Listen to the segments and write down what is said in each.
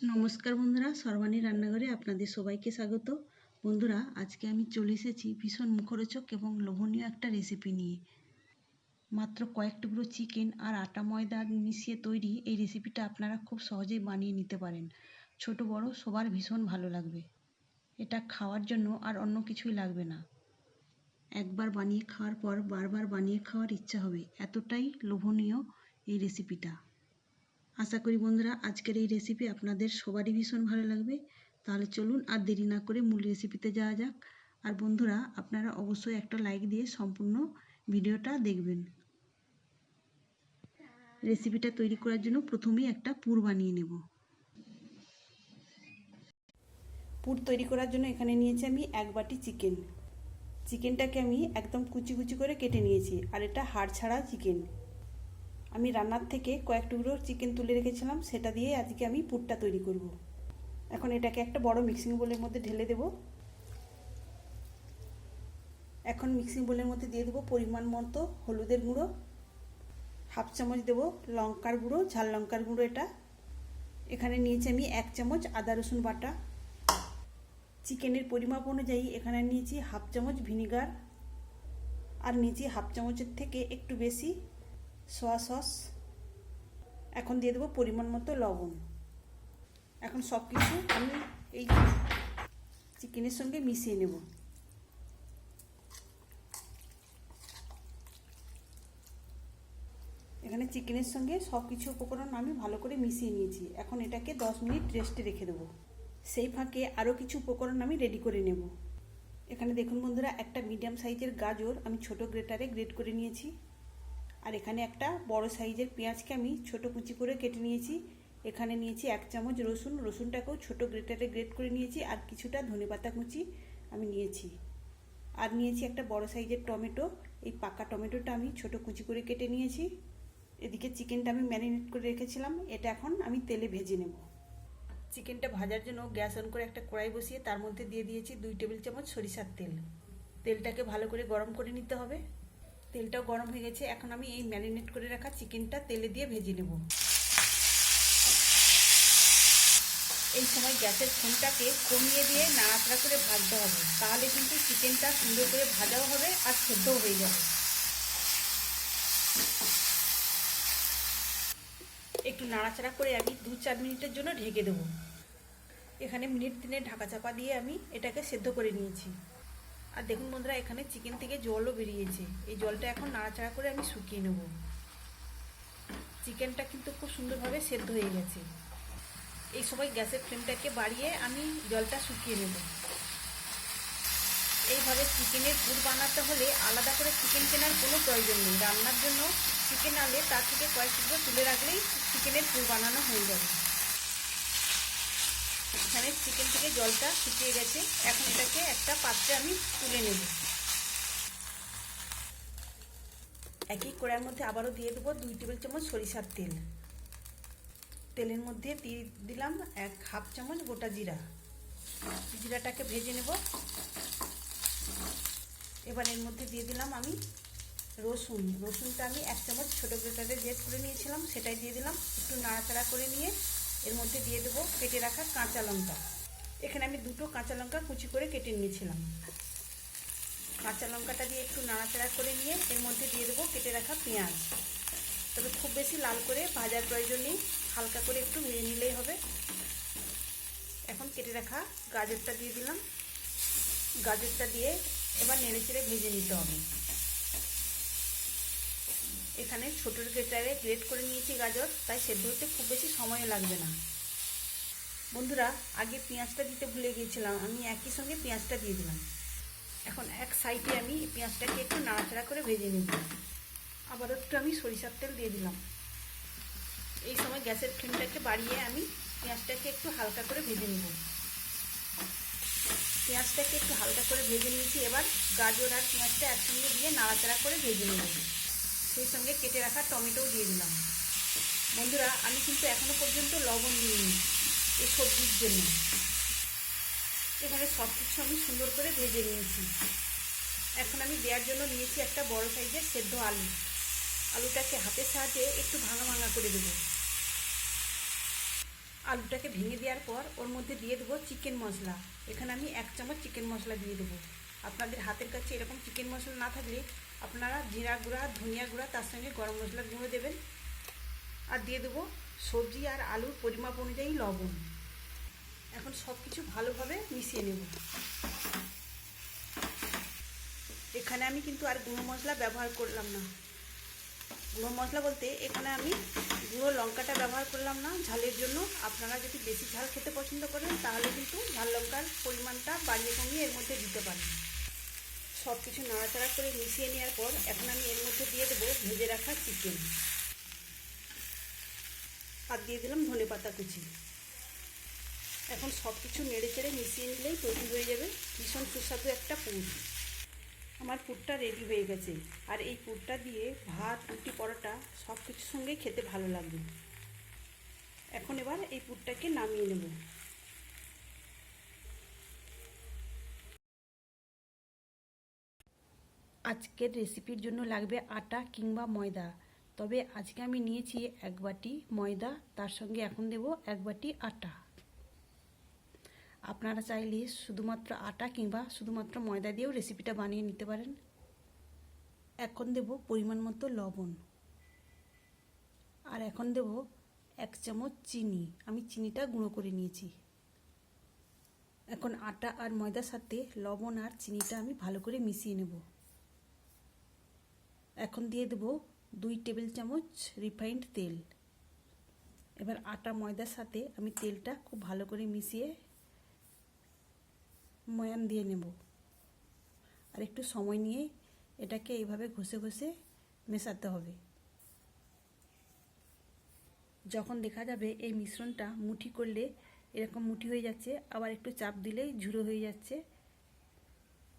নমস্কার বন্ধুরা, সর্বাণী রান্নাঘরে আপনাদের সবাইকে স্বাগত। বন্ধুরা, আজকে আমি চলে এসেছি ভীষণ মুখরোচক এবং লোভনীয় একটা রেসিপি নিয়ে। মাত্র কয়েক টুকরো চিকেন আর আটা ময়দা মিশিয়ে তৈরি এই রেসিপিটা আপনারা খুব সহজেই বানিয়ে নিতে পারেন। ছোট বড় সবার ভীষণ ভালো লাগবে। এটা খাওয়ার জন্য আর অন্য কিছুই লাগবে না। একবার বানিয়ে খাওয়ার পর বারবার বানিয়ে খাওয়ার ইচ্ছা হবে, এতটাই লোভনীয় এই রেসিপিটা। আশা করি বন্ধুরা আজকের এই রেসিপি আপনাদের সবারই ভীষণ ভালো লাগবে। তাহলে চলুন আর দেরি না করে মূল রেসিপিতে যাওয়া যাক। আর বন্ধুরা, আপনারা অবশ্যই একটা লাইক দিয়ে সম্পূর্ণ ভিডিওটা দেখবেন। রেসিপিটা তৈরি করার জন্য প্রথমেই একটা পুর বানিয়ে নেব। পুর তৈরি করার জন্য এখানে নিয়েছি আমি 1 বাটি চিকেন। চিকেনটাকে আমি একদম কুচি কুচি করে কেটে নিয়েছি, আর এটা হাড় ছাড়া চিকেন। আমি রান্নার থেকে কয়েক টুকরো চিকেন তুলে রেখেছিলাম, সেটা দিয়ে আজকে আমি পুরটা তৈরি করব। এখন এটাকে একটা বড় মিক্সিং বোলের মধ্যে ঢেলে দেব। এখন মিক্সিং বোলের মধ্যে দিয়ে দেবো পরিমাণ মতো হলুদের গুঁড়ো, হাফ চামচ দেবো লঙ্কার গুঁড়ো, ঝাল লঙ্কার গুঁড়ো এটা। এখানে নিয়েছি আমি 1 চামচ আদা রসুন বাটা। চিকেনের পরিমাপ অনুযায়ী এখানে নিয়েছি হাফ চামচ ভিনিগার, আর নিয়েছি হাফ চামচের থেকে একটু বেশি সয়া সস। এখন দিয়ে দেবো পরিমাণ মতো লবণ। এখন সব কিছু আমি এই চিকেনের সঙ্গে মিশিয়ে নেব। এখানে চিকেনের সঙ্গে সব কিছু উপকরণ আমি ভালো করে মিশিয়ে নিয়েছি। এখন এটাকে 10 মিনিট রেস্টে রেখে দেবো। সেই ফাঁকে আরও কিছু উপকরণ আমি রেডি করে নেব। এখানে দেখুন বন্ধুরা, একটা মিডিয়াম সাইজের গাজর আমি ছোট গ্রেটারে গ্রেট করে নিয়েছি। আর এখানে একটা বড় সাইজের পেঁয়াজকে আমি ছোট কুচি করে কেটে নিয়েছি। এখানে নিয়েছি 1 চামচ রসুন, রসুনটাকেও ছোট গ্রেটারে গ্রেট করে নিয়েছি। আর কিছুটা ধনেপাতা কুচি আমি নিয়েছি। আর নিয়েছি একটা বড় সাইজের টমেটো, এই পাকা টমেটোটা আমি ছোট কুচি করে কেটে নিয়েছি। এদিকে চিকেনটা আমি ম্যারিনেট করে রেখেছিলাম, এটা এখন আমি তেলে ভেজে নেব। চিকেনটা ভাজার জন্য গ্যাস অন করে একটা কড়াই বসিয়ে তার মধ্যে দিয়ে দিয়েছি 2 টেবিল চামচ সরিষার তেল। তেলটাকে ভালো করে গরম করে নিতে হবে। তেলটাও গরম হয়ে গেছে, এখন আমি এই ম্যারিনেট করে রাখা চিকেনটা তেলে দিয়ে ভেজে নেব। এই সময় গ্যাসের ফ্লেমটাকে কমিয়ে দিয়ে নাড়াচাড়া করে ভাজতে হবে, তাহলে কিন্তু চিকেনটা সুন্দর করে ভাজাও হবে আর সেদ্ধও হয়ে যাবে। একটু নাড়াচাড়া করে আমি 2-4 মিনিটের জন্য ঢেকে দেবো। এখানে মিনিট 3 ঢাকা চাপা দিয়ে আমি এটাকে সেদ্ধ করে নিয়েছি। আর দেখুন বন্ধুরা, এখানে চিকেন থেকে জলও বেরিয়েছে। এই জলটা এখন নাড়াচাড়া করে আমি শুকিয়ে নেব। চিকেনটা কিন্তু খুব সুন্দরভাবে সেদ্ধ হয়ে গেছে। এই সময় গ্যাসের ফ্লেমটাকে বাড়িয়ে আমি জলটা শুকিয়ে নেব। এইভাবে চিকেনের পুর বানাতে হলে আলাদা করে চিকেন কেনার কোনো প্রয়োজন নেই। রান্নার জন্য চিকেন আনলে তার থেকে কয়েক টুকরো তুলে রাখলেই চিকেনের পুর বানানো হয়ে যাবে। এখানে চিকেন থেকে জলটা শুকিয়ে গেছে, এখন এটাকে একটা পাত্রে আমি তুলে নেব। একই কড়াইয়ের মধ্যে আবারও দিয়ে দেবো 2 টেবিল চামচ সরিষার তেল। তেলের মধ্যে দিয়ে দিলাম হাফ চামচ গোটা জিরা। জিরাটাকে ভেজে নেব। এবার এর মধ্যে দিয়ে দিলাম আমি রসুন। রসুনটা আমি 1 চামচ ছোটো গ্রেটারে গ্রেট করে নিয়েছিলাম, সেটাই দিয়ে দিলাম। একটু নাড়াচাড়া করে নিয়ে এর মধ্যে দিয়ে দেবো কেটে রাখা কাঁচা লঙ্কা। এখানে আমি 2টো কাঁচা লঙ্কা কুচি করে কেটে নিয়েছিলাম। কাঁচা লঙ্কাটা দিয়ে একটু নাড়াচাড়া করে নিয়ে এর মধ্যে দিয়ে দেবো কেটে রাখা পেঁয়াজ। তবে খুব বেশি লাল করে ভাজার প্রয়োজন নেই, হালকা করে একটু ভেজে নিলেই হবে। এখন কেটে রাখা গাজরটা দিয়ে দিলাম। গাজরটা দিয়ে এবার নেড়েচেড়ে ভেজে নিতে হবে। এখানে ছোটো গ্রেটারে গ্রেট করে নিয়েছি গাজর, তাই সেদ্ধ হতে খুব বেশি সময় লাগবে না। বন্ধুরা, আগে পেঁয়াজটা দিতে ভুলে গিয়েছিলাম, আমি একই সঙ্গে পেঁয়াজটা দিয়ে দিলাম। এখন এক সাইডে আমি পেঁয়াজটাকে একটু নাড়াচাড়া করে ভেজে নিব। আবার একটু আমি সরিষার তেল দিয়ে দিলাম। এই সময় গ্যাসের ফ্লেমটাকে বাড়িয়ে আমি পেঁয়াজটাকে একটু হালকা করে ভেজে নেব। পেঁয়াজটাকে একটু হালকা করে ভেজে নিয়েছি। এবার গাজর আর পেঁয়াজটা একসঙ্গে দিয়ে নাড়াচাড়া করে ভেজে নেব। সেই সঙ্গে কেটে রাখা টমেটোও দিয়ে দিলাম। বন্ধুরা, আমি কিন্তু এখনো পর্যন্ত লবণ দিইনি এই সবজির জন্য। এখানে সব কিছু আমি সুন্দর করে ভেজে নিয়েছি। এখন আমি দেওয়ার জন্য নিয়েছি একটা বড় সাইজের সেদ্ধ আলু। আলুটাকে হাতের সাহায্যে একটু ভাঙা ভাঙা করে দেবো। আলুটাকে ভেঙে দেওয়ার পর ওর মধ্যে দিয়ে দেবো চিকেন মশলা। এখানে আমি 1 চামচ চিকেন মশলা দিয়ে দেবো। আপনাদের হাতের কাছে এরকম চিকেন মশলা না থাকলে আপনারা জিরা গুঁড়া, ধনিয়া গুঁড়া, তার সঙ্গে গরম মশলার গুঁড়ো দেবেন। আর দিয়ে দেবো সবজি আর আলুর পরিমাপ অনুযায়ী লবণ। এখন সব কিছু ভালোভাবে মিশিয়ে নেব। এখানে আমি কিন্তু আর গুঁড়ো মশলা ব্যবহার করলাম না। গুঁড়ো মশলা বলতে এখানে আমি গুঁড়ো লঙ্কাটা ব্যবহার করলাম না ঝালের জন্য। আপনারা যদি বেশি ঝাল খেতে পছন্দ করেন তাহলে কিন্তু ঝাল লঙ্কার পরিমাণটা বাড়িয়ে কমিয়ে এর মধ্যে দিতে পারেন। সব কিছু নাড়াচাড়া করে মিশিয়ে নেওয়ার পর এখন আমি এর মধ্যে দিয়ে দেবো ভেজে রাখা চিকেন। আর দিয়ে দিলাম ধনেপাতা কুচি। এখন সব কিছু নেড়ে চেড়ে মিশিয়ে নিলেই তৈরি হয়ে যাবে ভীষণ সুস্বাদু একটা পুর। আমার পুরটা রেডি হয়ে গেছে। আর এই পুরটা দিয়ে ভাত, রুটি, পরোটা সব কিছুর সঙ্গেই খেতে ভালো লাগবে। এখন এবার এই পুরটাকে নামিয়ে নেব। আজকের রেসিপির জন্য লাগবে আটা কিংবা ময়দা। তবে আজকে আমি নিয়েছি 1 বাটি ময়দা, তার সঙ্গে এখন দেব 1 বাটি আটা। আপনারা চাইলে শুধুমাত্র আটা কিংবা শুধুমাত্র ময়দা দিয়েও রেসিপিটা বানিয়ে নিতে পারেন। এখন দেব পরিমাণ মতো লবণ। আর এখন দেব 1 চামচ চিনি। আমি চিনিটা গুঁড়ো করে নিয়েছি। এখন আটা আর ময়দার সাথে লবণ আর চিনিটা আমি ভালো করে মিশিয়ে নেব। এখন দিয়ে দেব 2 টেবিল চামচ রিফাইন্ড তেল। এবার আটা ময়দার সাথে আমি তেলটা খুব ভালো করে মিশিয়ে ময়ান দিয়ে নেব। আর একটু সময় নিয়ে এটাকে এইভাবে ঘষে ঘষে মেশাতে হবে। যখন দেখা যাবে এই মিশ্রণটা মুঠি করলে এরকম মুঠি হয়ে যাচ্ছে, আবার একটু চাপ দিলেই ঝুড়ো হয়ে যাচ্ছে,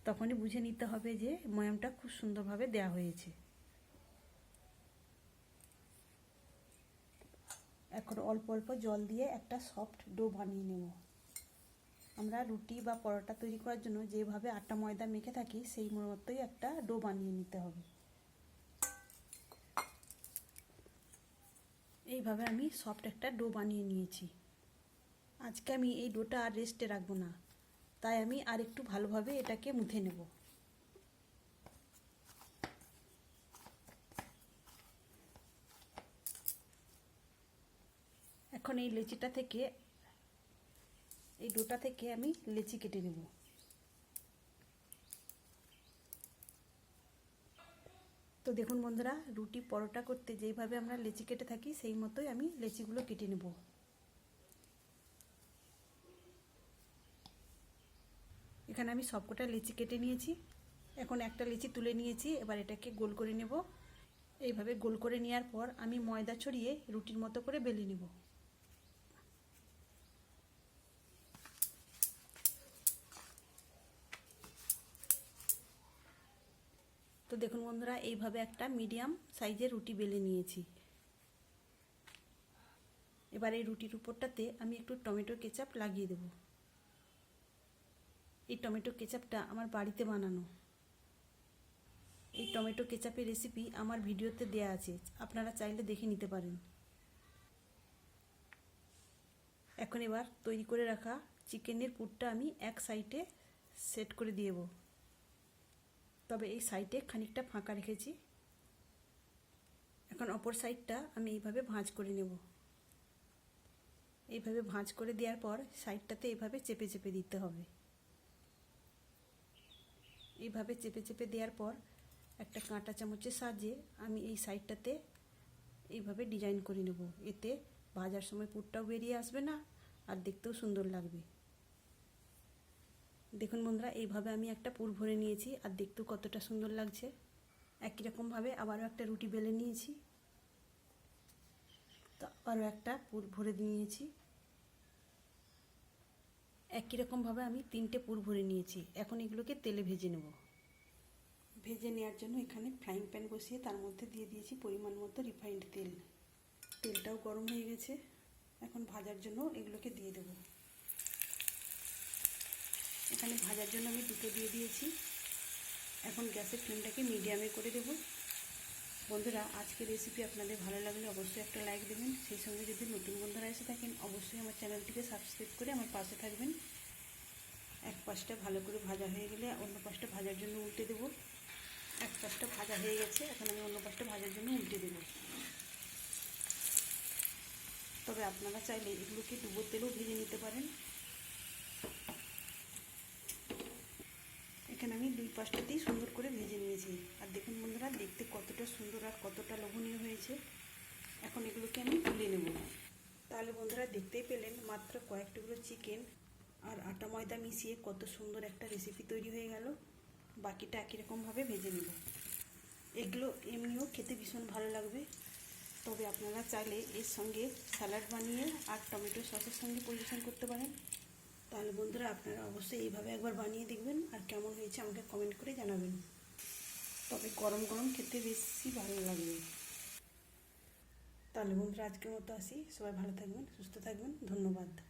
তখনই বুঝে নিতে হবে যে ময়ামটা খুব সুন্দরভাবে দেওয়া হয়েছে। এখন অল্প অল্প জল দিয়ে একটা সফট ডো বানিয়ে নেব। আমরা রুটি বা পরোটা তৈরি করার জন্য যেভাবে আটা ময়দা মেখে থাকি সেই মতোই একটা ডো বানিয়ে নিতে হবে। এইভাবে আমি সফট একটা ডো বানিয়ে নিয়েছি। আজকে আমি এই ডোটা আর রেস্টে রাখবো না, তাই আমি আর একটু ভালোভাবে এটাকে মুথে নেব। এখন এই লেচিটা থেকে, এই ডোটা থেকে আমি লেচি কেটে নেব। তো দেখুন বন্ধুরা, রুটি পরোটা করতে যেইভাবে আমরা লেচি কেটে থাকি সেই মতোই আমি লেচিগুলো কেটে নেব। এখানে আমি সবকটা লেচি কেটে নিয়েছি। এখন একটা লেচি তুলে নিয়েছি। এবার এটাকে গোল করে নেব। এইভাবে গোল করে নেওয়ার পর আমি ময়দা ছড়িয়ে রুটির মতো করে বেলে নেব। তো দেখুন বন্ধুরা, এইভাবে একটা মিডিয়াম সাইজের রুটি বেলে নিয়েছি। এবার এই রুটির উপরটাতে আমি একটু টমেটো কেচাপ লাগিয়ে দেব। এই টমেটো কেচাপটা আমার বাড়িতে বানানো। এই টমেটো কেচাপের রেসিপি আমার ভিডিওতে দেয়া আছে, আপনারা চাইলে দেখে নিতে পারেন। এখন এবার তৈরি করে রাখা চিকেনের পুরটা আমি এক সাইডে সেট করে দেব। তবে এই সাইডে খানিকটা ফাঁকা রেখেছি। এখন অপর সাইডটা আমি এইভাবে ভাঁজ করে নেব। এইভাবে ভাঁজ করে দেওয়ার পর সাইডটাতে এইভাবে চেপে চেপে দিতে হবে। এইভাবে চেপে চেপে দেওয়ার পর একটা কাঁটা চামচের সাহায্যে আমি এই সাইডটাতে এইভাবে ডিজাইন করে নেব। এতে ভাজার সময় পুরটাও বেরিয়ে আসবে না আর দেখতেও সুন্দর লাগবে। দেখুন বন্ধুরা, এইভাবে আমি একটা পুর ভরে নিয়েছি আর দেখতেও কতটা সুন্দর লাগছে। একই রকমভাবে আবারও একটা রুটি বেলে নিয়েছি, তো আবারও একটা পুর ভরে নিয়েছি। একই রকমভাবে আমি 3টে পুর ভরে নিয়েছি। এখন এগুলোকে তেলে ভেজে নেব। ভেজে নেওয়ার জন্য এখানে ফ্রাইং প্যান বসিয়ে তার মধ্যে দিয়ে দিয়েছি পরিমাণ মতো রিফাইন্ড তেল। তেলটাও গরম হয়ে গেছে। এখন ভাজার জন্য এগুলোকে দিয়ে দেব। এখানে ভাজার জন্য আমি 2টো দিয়ে দিয়েছি। এখন গ্যাসের ফ্লেমটাকে মিডিয়ামে করে দেব। বন্ধুরা, আজকের রেসিপি আপনাদের ভালো লাগলে অবশ্যই একটা লাইক দেবেন। সেই সঙ্গে যদি নতুন বন্ধুরা এসে থাকেন অবশ্যই আমার চ্যানেলটিকে সাবস্ক্রাইব করে আমার পাশে থাকবেন। এক পাশটা ভালো করে ভাজা হয়ে গেলে অন্য পাশটা ভাজার জন্য উল্টে দেবো। এক পাশটা ভাজা হয়ে গেছে, এখন আমি অন্য পাশটা ভাজার জন্য উল্টে দেবো। তবে আপনারা চাইলে এগুলোকে ডুবো তেলেও ভেজে নিতে পারেন। এখানে আমি দুই পাশটাতেই সুন্দর করে ভেজে নিয়েছি। আর দেখুন বন্ধুরা, দেখতে কতটা সুন্দর আর কতটা লোভনীয় হয়েছে। এখন এগুলোকে আমি তুলে নেব। তাহলে বন্ধুরা, দেখতেই পেলেন মাত্র কয়েক টুকরো চিকেন আর আটা ময়দা মিশিয়ে কত সুন্দর একটা রেসিপি তৈরি হয়ে গেল। বাকিটা একই রকমভাবে ভেজে নেব। এগুলো এমনিও খেতে ভীষণ ভালো লাগবে। তবে আপনারা চাইলে এর সঙ্গে স্যালাড বানিয়ে আর টমেটো সসের সঙ্গে পরিবেশন করতে পারেন। তাহলে বন্ধুরা, আপনারা অবশ্যই এইভাবে একবার বানিয়ে দেখবেন আর কেমন হয়েছে আমাকে কমেন্ট করে জানাবেন। তবে গরম গরম খেতে বেশি ভালো লাগবে। তাহলে বন্ধুরা, আজকের মতো আসি। সবাই ভালো থাকবেন, সুস্থ থাকবেন। ধন্যবাদ।